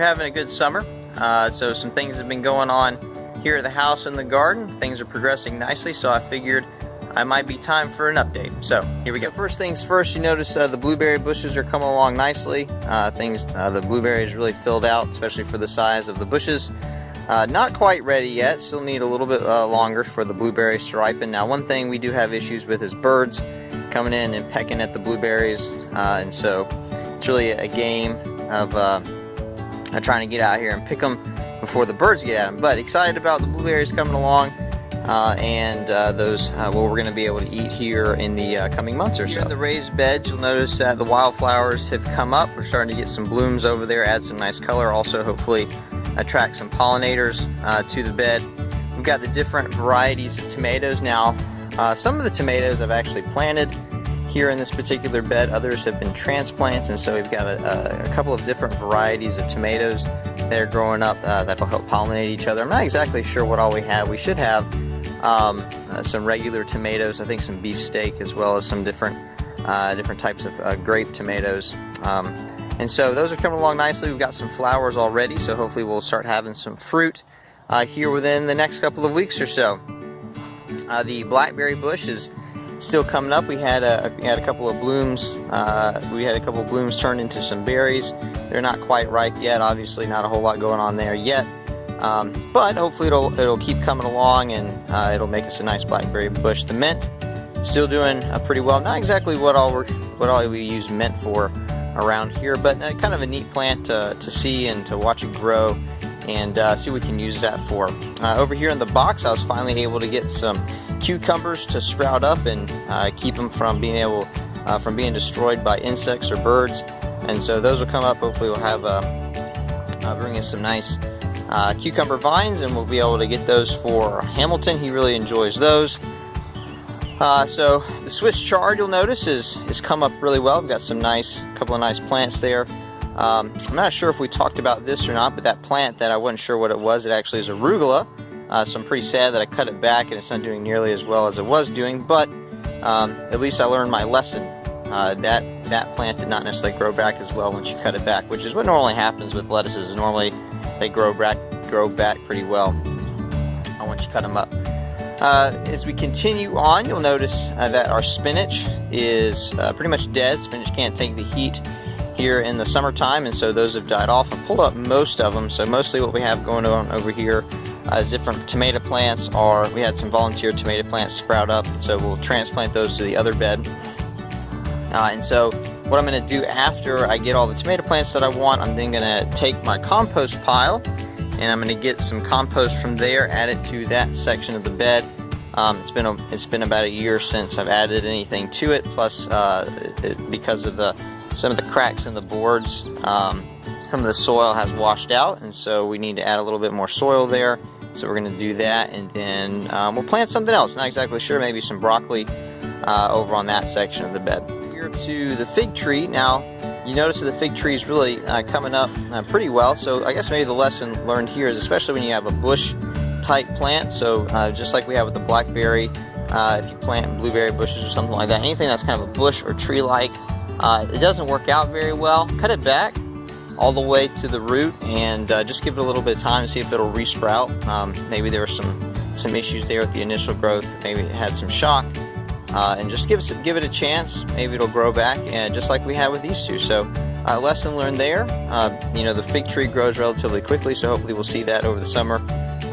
having a good summer. So some things have been going on here at the house and the garden. Things are progressing nicely, so I figured it might be time for an update. So here we go. First things first, you notice the blueberry bushes are coming along nicely. The blueberries really filled out, especially for the size of the bushes. Not quite ready yet, still need a little bit longer for the blueberries to ripen. Now, one thing we do have issues with is birds coming in and pecking at the blueberries, and so it's really a game of trying to get out here and pick them before the birds get at them. But excited about the blueberries coming along, and those what we're going to be able to eat here in the coming months or so. Here in the raised beds, you'll notice that the wildflowers have come up. We're starting to get some blooms over there, add some nice color, also hopefully attract some pollinators to the bed. We've got the different varieties of tomatoes now. Some of the tomatoes I've actually planted here in this particular bed, others have been transplants, and so we've got a couple of different varieties of tomatoes that are growing up that will help pollinate each other. I'm not exactly sure what all we have. We should have some regular tomatoes, I think some beefsteak, as well as some different types of grape tomatoes. And so those are coming along nicely. We've got some flowers already, so hopefully we'll start having some fruit here within the next couple of weeks or so. The blackberry bush is still coming up. We had a couple of blooms. We had a couple of blooms turn into some berries. They're not quite ripe yet. Obviously, not a whole lot going on there yet. But hopefully it'll keep coming along, and it'll make us a nice blackberry bush. The mint still doing pretty well. Not exactly what all we use mint for around here, but kind of a neat plant to see and to watch it grow and see what we can use that for. Over here in the box, I was finally able to get some cucumbers to sprout up and keep them from being destroyed by insects or birds. And so those will come up. Hopefully we'll have bring us some nice cucumber vines, and we'll be able to get those for Hamilton. He really enjoys those. So the Swiss chard, you'll notice, is come up really well. We've got some couple of nice plants there. I'm not sure if we talked about this or not, but that plant that I wasn't sure what it was, it actually is arugula. So I'm pretty sad that I cut it back and it's not doing nearly as well as it was doing, but at least I learned my lesson. That plant did not necessarily grow back as well once you cut it back, which is what normally happens with lettuces. Normally they grow back pretty well once you cut them up. As we continue on, you'll notice that our spinach is pretty much dead. Spinach can't take the heat here in the summertime, and so those have died off. I pulled up most of them, so mostly what we have going on over here is different tomato plants. We had some volunteer tomato plants sprout up, so we'll transplant those to the other bed. And so what I'm going to do after I get all the tomato plants that I want, I'm then going to take my compost pile and I'm going to get some compost from there, add it to that section of the bed. It's been about a year since I've added anything to it, plus because of some of the cracks in the boards, some of the soil has washed out, and so we need to add a little bit more soil there. So we're going to do that, and then we'll plant something else. Not exactly sure, maybe some broccoli over on that section of the bed. Here to the fig tree. Now, you notice that the fig tree is really coming up pretty well. So I guess maybe the lesson learned here is, especially when you have a bush type plant, so just like we have with the blackberry, if you plant blueberry bushes or something like that, anything that's kind of a bush or tree like, it doesn't work out very well. Cut it back all the way to the root and just give it a little bit of time to see if it'll resprout. Maybe there were some issues there with the initial growth. Maybe it had some shock, and just give it a chance. Maybe it'll grow back, and just like we had with these two. So lesson learned there. The fig tree grows relatively quickly, so hopefully we'll see that over the summer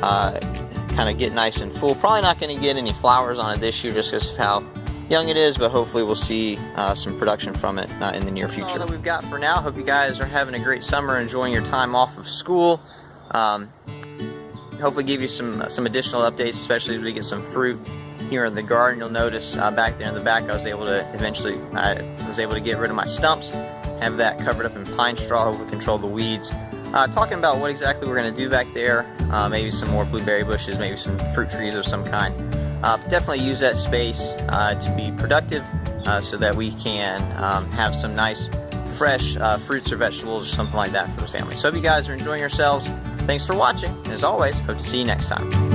kind of get nice and full. Probably not going to get any flowers on it this year just because of how young it is, but hopefully we'll see some production from it in the near future. That's all that we've got for now. Hope you guys are having a great summer, enjoying your time off of school. Hopefully give you some additional updates, especially as we get some fruit here in the garden. You'll notice back there in the back I was able to get rid of my stumps, have that covered up in pine straw, hopefully control the weeds. Talking about what exactly we're going to do back there, maybe some more blueberry bushes, maybe some fruit trees of some kind. Definitely use that space to be productive so that we can have some nice fresh fruits or vegetables or something like that for the family. So hope you guys are enjoying yourselves. Thanks for watching, and as always, hope to see you next time.